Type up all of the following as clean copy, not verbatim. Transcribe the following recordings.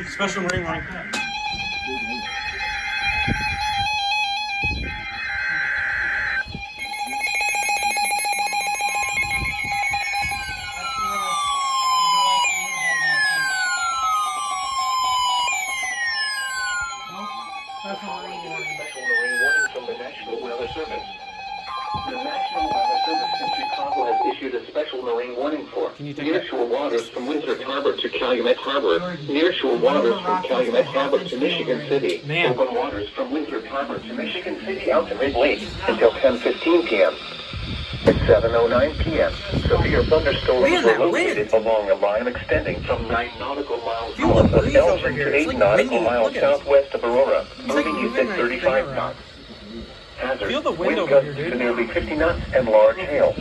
Special marine warning. Special marine warning from the National Weather Service. The National Weather Service in Chicago has issued a special marine warning for nearshore waters from Winthrop Harbor to Calumet Harbor, nearshore waters from Calumet Harbor to Michigan City, open waters from Winthrop Harbor to Michigan City out to mid-lake until 10:15 p.m. At 7:09 p.m., severe thunderstorms were located along a line extending from 9 nautical miles north of Elgin to 8 nautical miles southwest of Aurora, moving east at 35 knots. Hazard, wind gusts to nearly 50 knots and large hail.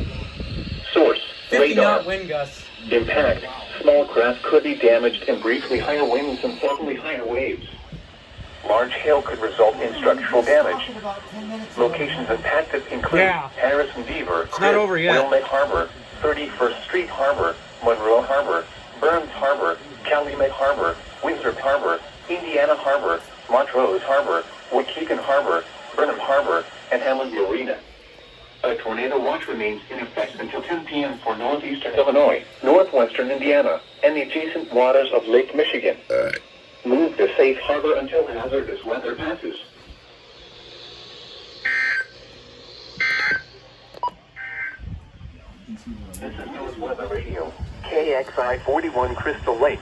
Source, 50 radar. knot wind gusts. Impact, small craft could be damaged and briefly higher winds and suddenly higher waves. Large hail could result in structural damage. Locations impacted include Harrison Beaver, Wilmette Harbor, 31st Street Harbor, Monroe Harbor, Burns Harbor, Calumet Harbor, Winthrop Harbor, Indiana Harbor, Montrose Harbor, Waukegan Harbor, Burnham Harbor, and Hammond Marina. A tornado watch remains in effect until 10 p.m. for northeastern Illinois, northwestern Indiana, and the adjacent waters of Lake Michigan. Move to safe harbor until hazardous weather passes. This is News Weather Radio, KXI 41 Crystal Lake.